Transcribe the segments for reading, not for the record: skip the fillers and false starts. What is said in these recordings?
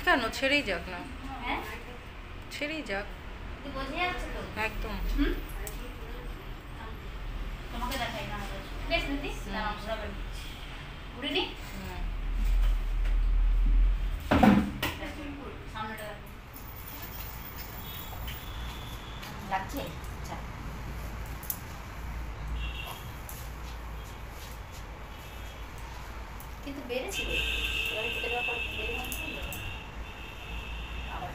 কেন ছেড়েই যাক না, ছেড়েই যাক একদম। তোমাকে দেখাই না বেশ দিদি না ঘোরাবে ঘুরে নি সামনেটা লাগছে। আচ্ছা কিন্তু বেড়েছিল এবারে কেটে দেওয়ার পর বেড়ে আবার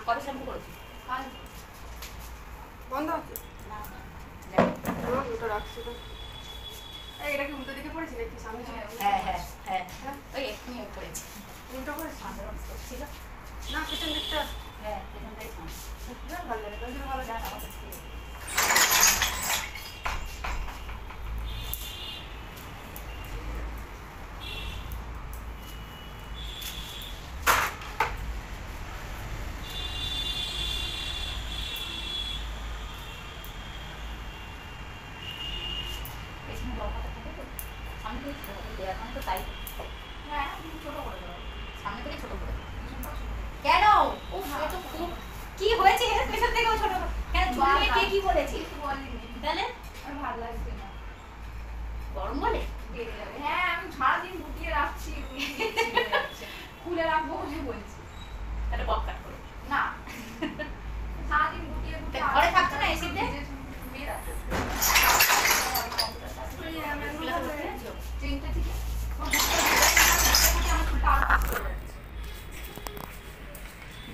কত শ্যাম্পু করেছি বন্ধ আছে না ওটা রাখছি তো। এটা কি উল্টো দিকে পড়েছিল একটু সামনে ছিল? হ্যাঁ হ্যাঁ হ্যাঁ ওই এক্ষুনি পড়েছি উল্টো পড়েছে ছিল না পেছন দিকটা। হ্যাঁ এখানটাই ভালো লাগে ওই জন্য ভালো না লাগে। আমার কাছে সামনে থেকে ছোট করে দেওয়ার মানে তো তাই হ্যাঁ ছোট করে দেবো সামনে থেকে ছোট করে কেন ও তো খুব কি হয়েছে এর পেছন থেকেও ছোট কেন ঝুলিয়ে কে কি বলেছে তাহলে আর ভালো লাগছে না গরম বলে বেড়ে যাবে। হ্যাঁ আমি সারাদিন গুটিয়ে রাখছি খুলে রাখবো বলে বলছি। তাহলে বক কাট করো না সারাদিন গুটিয়ে গুটিয়ে ঘরে থাকছো না এসিতে ট্রেনটা থেকে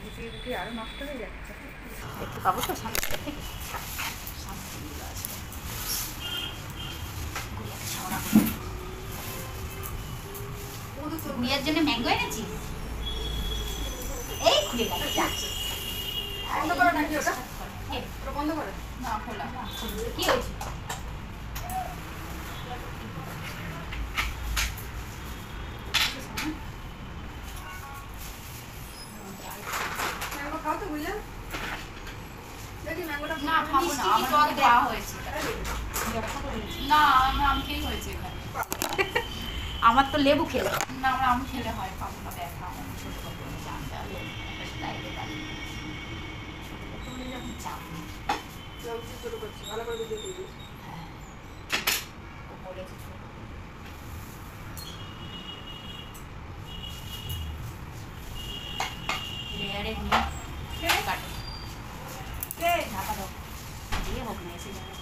গুটিয়ে গুটিয়ে আরো নষ্ট হয়ে যাচ্ছে। দেখতে পাবো তো সামনে থেকে বিয়ের জন্য ম্যাঙ্গো এনেছি এই খুলে গেল যাচ্ছে বন্ধ করো নাকি ওটা? ওটা বন্ধ করো না খোলা কি হয়েছে ম্যাঙ্গো খাও তো বুঝলেন? দেখি ম্যাঙ্গোটা না খাবো না আমার দেওয়া হয়েছে না আমার আম খেয়ে হয়েছে এখানে আমার তো লেবু খেলে না আমার আম খেলে হয় খাবো না দেখা আমার ছোট ছোট জানতে হবে লাইটে দাঁড়িয়ে যখন চাপ শুরু করছি ভালো করে ভিডিও করবি। বলেছে ছোট লেয়ারে দিয়ে কাটো ঢাকা দাও দিয়ে হোক না এসে যাবে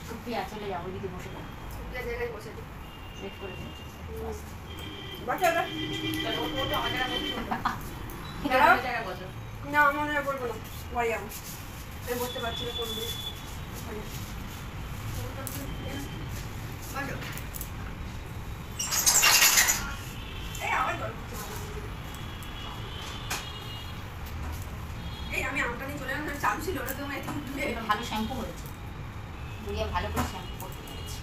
সুপ্রিয়া চলে যাবো দিদি বসে যাবো সুপ্রিয়া জায়গায় বসে দিই ওয়েট করে দিন বাকি ওটা না মনে হয় বলবো না বাড়ি যাবো আমি বসতে পারছি না করবো এই আমি আমটা নিয়ে চলে এলাম চাপ ছিল ওটা তোমার একটু দূরে ভালো শ্যাম্পু করেছে গুড়িয়া ভালো করে শ্যাম্পু করতে পেরেছে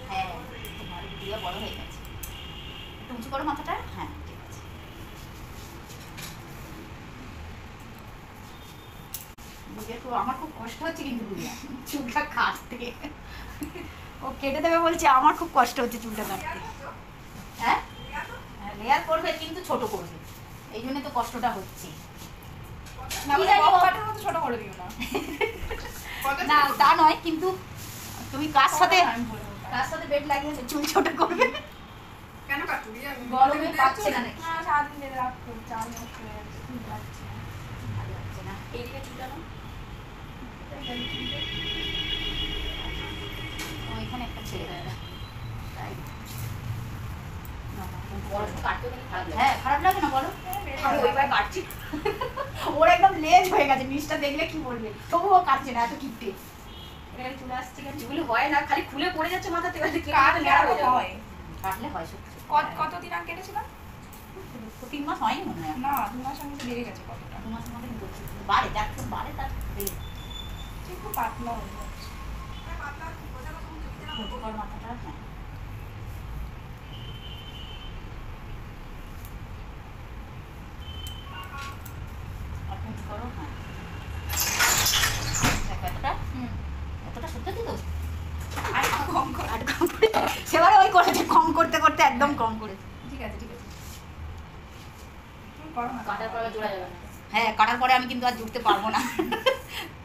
হ্যাঁ তোমার গুড়িয়া বড় হয়ে গেছে একটু উঁচু করো মাথাটা হ্যাঁ ঠিক আছে গুড়িয়া তো আমার খুব কষ্ট হচ্ছে কিন্তু গুড়িয়া চুলটা কাটতে ও কেটে দেবে বলছে আমার খুব কষ্ট হচ্ছে চুলটা কাটতে হ্যাঁ লেয়ার করবে কিন্তু ছোট করবে এই জন্য তো কষ্টটা হচ্ছে ছোট করে দিও না না তা নয় কিন্তু তুমি কার সাথে বেড লাগিয়েছো চুল ছোট করবে কেন কাটবি গরমে পাচ্ছে না নাকি হ্যাঁ সারাদিন বেড়ে রাখতো চাল নষ্ট হয়ে যাচ্ছে খুব লাগছে ভালো লাগছে না এইদিকে চুলটানো ওইখানে একটা ছেড়ে দেয় তাই হ্যাঁ খারাপ লাগে না বলো আমি ওইবার কাটছি ওর একদম লেজ হয়ে গেছে নিচটা দেখলে কি বলবে তবুও কাটছে না এত কিপটে এখানে চলে আসছে কেন চুল হয় না খালি খুলে পড়ে যাচ্ছে মাথাতে কাটলে হয় কাটলে হয় সত্যি কতদিন আগে কেটেছিলাম 3 মাস হয়নি মনে হয় না 2 মাস আগে বেড়ে গেছে কতটা 2 মাসের মধ্যে কিন্তু বাড়ে যার বাড়ে তার একটু পাতলা হয়ে যাচ্ছে মাথাটা হ্যাঁ করো হ্যাঁ করতে করতে একদম কম করে। ঠিক আছে তুমি করো না। কাটার পরে জোড়া যাবে না। হ্যাঁ কাটার পরে আমি কিন্তু আর জুড়তে পারবো না।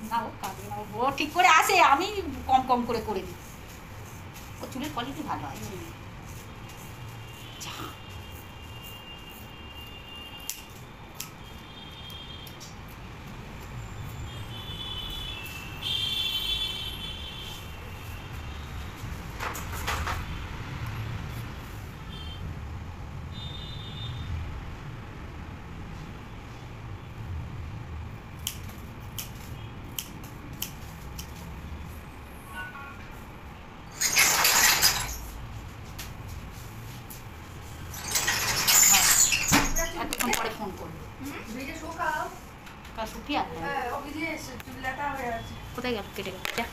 না ও কাটবে না, ও ঠিক করে আসে, আমি কম কম করে করে দিই। ও চুলের কোয়ালিটি ভালো আছে। এতক্ষণ পরে ফোন করবো। ভিজে শুকাও। কাল শুকিয়ে আসবে। হ্যাঁ ও ভিজে এসে চুলটা হয়ে আছে। কোথায় গেল? কেটে গেল। যা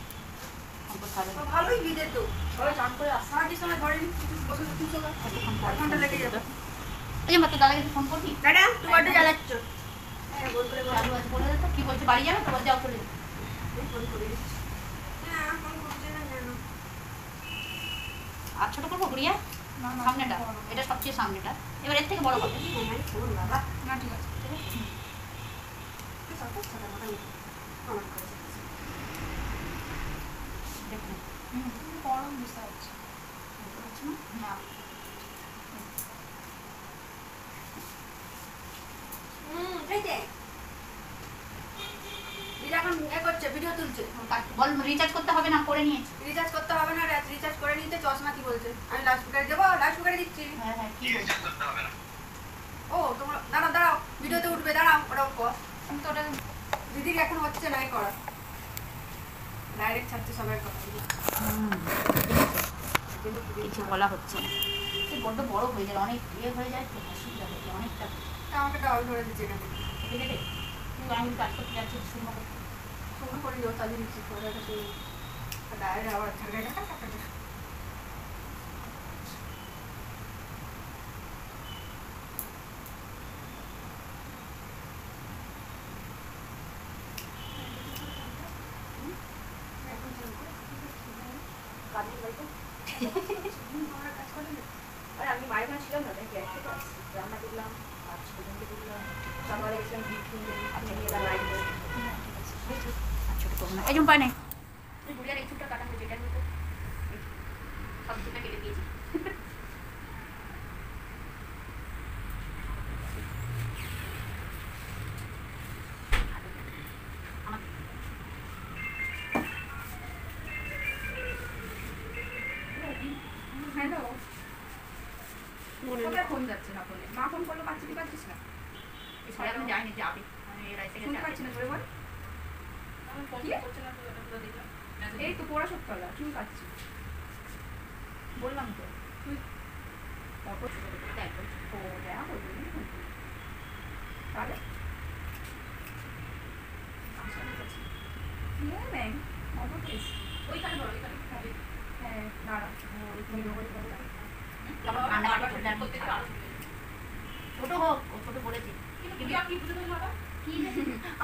ফোন করতে হবে। ও ভালোই ভিজে তো। ওই চান করে আসা কি সময় ধরে নি বসে তুই শুকা। এতক্ষণ পরে ঘন্টা লেগে যাবে। এই যে মাত্র দাদাকে ফোন করবি? দাদা তুই বাড়ি জ্বালাচ্ছ। হ্যাঁ বল করে চালু আছে বলে দে তো। কি বলছে বাড়ি যাবে? তো বল যাও চলে যাও। ফোন করে দিচ্ছি। হ্যাঁ ফোন করতে না জানো। আর ছোট করবো গুড়িয়া? সামনেটা, এটা সবচেয়ে সামনেটা। এবার এর থেকে বড় হবে। ফোন বাবা না ঠিক আছে। তুই সব কথা বলা নি। ফোন করে দিচ্ছি। দেখুন গরম বুঝতে পারছি। না এই যে দিদা এখন এ করছে ভিডিও তুলছে। বল রিচার্জ করতে হবে না, করে নিয়েছি। রিচার্জ করতে হবে না, রিচার্জ করে নিতে চশমা কি বলছে? আমি লাউডস্পিকারে দেবো, লাউডস্পিকারে দিচ্ছি। হ্যাঁ হ্যাঁ কি বলছে? ও তোমরা দাঁড়াও দাঁড়াও, ভিডিওতে উঠবে, দাঁড়াও ওটাও কর। আমি তো ওটা দিদির এখন হচ্ছে নাই করা, ডাইরেক্ট ছাড়ছে সবাই কথা। কিছু বলা হচ্ছে না। এই বড্ড বড় হয়ে যায়, অনেক ইয়ে হয়ে যায় তো, অসুবিধা হয়ে যায় অনেকটা। আমাকে টাওয়াল ধরে দিচ্ছে এখানে। কেটে কেটে কিন্তু আমি কাজ করতে যাচ্ছি শুরু করতে। শুরু করি ও তাদের নিচ্ছি করে একটা শুরু ডাইরেক্ট আবার ঝাড়ে রাখা টাকা। আর আমি মায়ের কাছে ছিলাম না, তাই গ্যাস থেকে আসছি, রান্না করলাম, কাজ পর্যন্ত করলাম, সকালে গেছিলাম ভিড় কিনতে, আপনি নিয়ে এলাম লাইট করে। আর ছোট করবো না, এই জন্য পায় নাই। তুই বুড়িয়ার এই চুলটা কাটা হয়েছে, এটার মতো সব চুলটা কেটে দিয়েছি। হ্যালো, কোথায় ফোন যাচ্ছে না ফোনে? মা ফোন করলো পাচ্ছি পাচ্ছিস না? সবাই এখন যায়নি, যাবে মানে এর এসে শুনতে পাচ্ছি না, জোরে বল। কি? এই তো পোড়া সপ্তাহটা চুল কাটছি, বললাম তো। তুই তারপর ও দেখা করবি তাহলে ওইখানে ধরো, ওইখানে খাবে। হ্যাঁ দাঁড়া, ছোট হোক, ও ছোট বলেছে।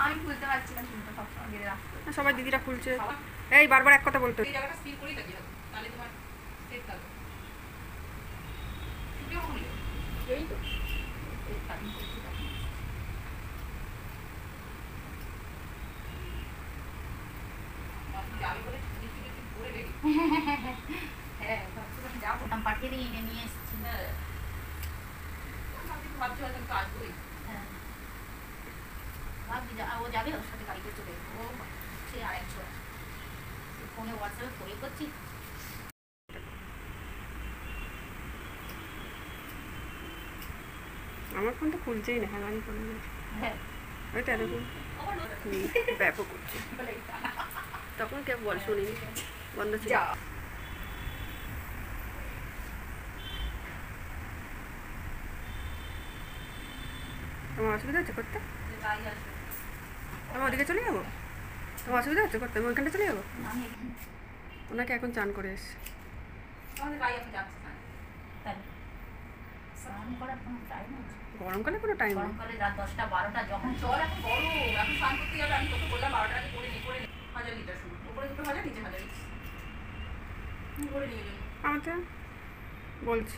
আমি বুঝতে পারছি না, চুলটা সবসময় বেড়ে রাখতে। সবাই দিদিরা খুলছে, এই বারবার এক কথা বলতে। এই জায়গাটা স্থির করেই থাকি, তাহলে তোমার সেট থাকবে। এই তো হ্যাঁ যাবো, আমি পাঠিয়ে দিই, এনে নিয়ে এসেছি। ভাবছি হয়তো আসবোই। হ্যাঁ ভাবছি ও যাবে, ওর সাথে গাড়ি করে চলে যাবে। ও সে আরেকশো ফোনে হোয়াটসঅ্যাপে ফোন করছি। আমার ফোন তো খুলছেই না, হ্যাঁ আমি ফোন হ্যাঁ হয়তো এরকম ব্যাপক করছে। তখন কে বল শুনিনি, বন্ধ ছিল। যা তোমার অসুবিধা হচ্ছে করতে? আমি ওদিকে চলে যাবো? তোমার অসুবিধা হচ্ছে করতে? আমি ওইখানটা চলে যাবো? আমি ওনাকে এখন চান করে এসছি। আমাদের গাড়ি এখন যাচ্ছে না। তাই স্নান করার কোনো টাইম আছে? গরমকালে কোনো টাইম নেই। গরমকালে রাত 10টা 12টা যখন জল এখন বড়, এখন স্নান করতে গেলে আমি তোকে বললাম 12টার আগে করে নি 1000 লিটার শুরু, উপরে দুটো 1000 নিচে 1000 করে নিয়ে গেলাম। আমাকে বলছি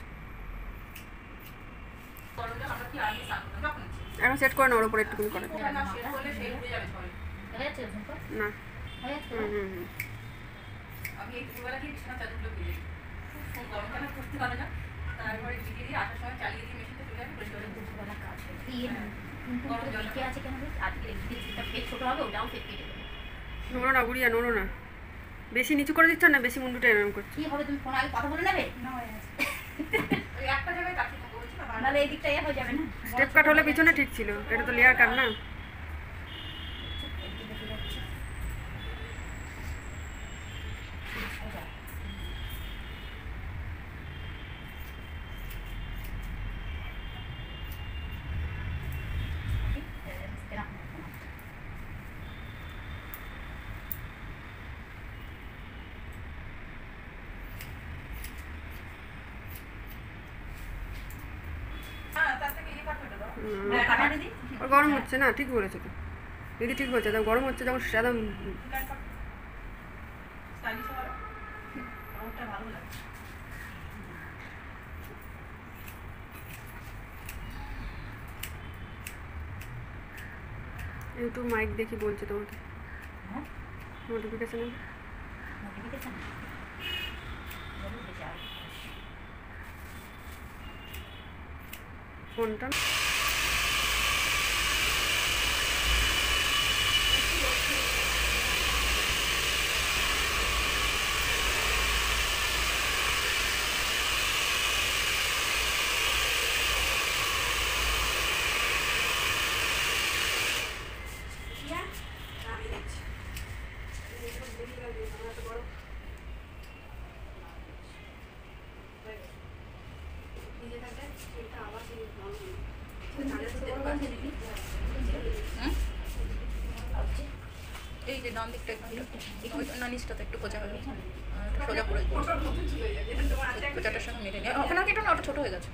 এখন সেট করে না, ওর উপরে একটুখানি করে হয়ে যাচ্ছে ঝুমকো? না। হয়ে যাচ্ছে? হুম। আমি এই দুপুরবেলা কি বিছানা চাদরগুলো ভিজে খুব গরম কেন করতে পারে না, তারপরে ভিজে দিয়ে আসার সময় চালিয়ে দিয়ে মেশিনটা চলে যাবে পরিষ্কার করে দুপুরবেলা কাজ হয়। ইয়ে না, গরম জল কে আছে কেন বলছি? আজকে ঘিটা ফের ছোট হবে, ওটাও ফের কেটে দেবে। নোড়ো না গুড়িয়া, নোড়ো না। বেশি নিচু করে দিচ্ছ না, বেশি মুন্ডুটা এরকম করছো। কি হবে, তুমি ফোন আগে কথা বলে নেবে? না হয়ে আছে ওই একটা জায়গায় কাটতে থাকবো বলছি না, নাহলে এই দিকটা ইয়ে হয়ে যাবে না। স্টেপ কাট হলে পিছনে ঠিক ছিল, এটা তো লেয়ার কাট না। এদিকে দেখে যাচ্ছে। হ্যাঁ তার থেকে এই কাটতে দাও। হ্যাঁ, কাটা দিদি। ওর গরম হচ্ছে না, ঠিক বলেছো তো দিদি, ঠিক বলছে। গরম হচ্ছে যখন সাদা স্টাইলিশ হবে, আমারটা ভালো লাগে। ইউটিউব মাইক দেখি বলছে তোমাকে হ্যাঁ, নোটিফিকেশনে। নোটিফিকেশন বলো যে যাও। ফোনটা এই যে ডান দিকটা একটু না, নিচটাতে একটু কোচা হয়ে গেছে, সোজা করে কোচাটার সঙ্গে মিলে নিয়ে ওখানে কি, এটা না, ওটা ছোটো হয়ে গেছে।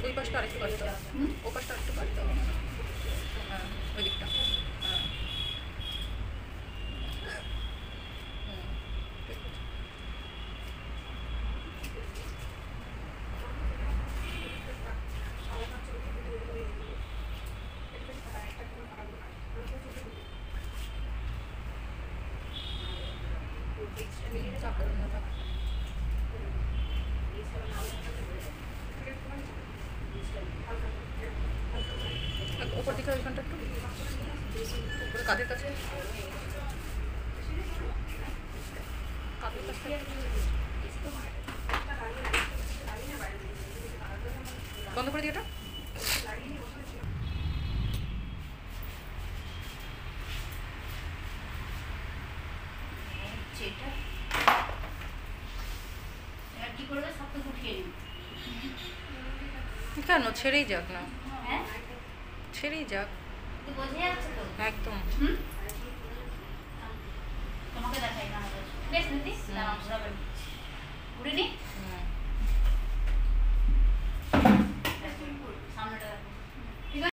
ওই পাশটা আরেকটু কাটতে হবে, ও পাশটা আরেকটু কাটতে হবে। হ্যাঁ ওই দিকটা, হ্যাঁ ঠিক আছে। চাপ করুন না, চাপ। ওপর দিকে ওইখানটা একটু উপরে কাঁধের কাছে, কাঁধের কাছে বন্ধ করে দিই এটা। যেটা এবার কি করবে, সব তো উঠিয়ে নিই। কেন ছেড়েই যাক না, হ্যাঁ, ছেড়েই যাক তুই বোঝে যাচ্ছে তো। একদম। তোমাকে দেখাই না বেশ দিদি, ঘুরে নি।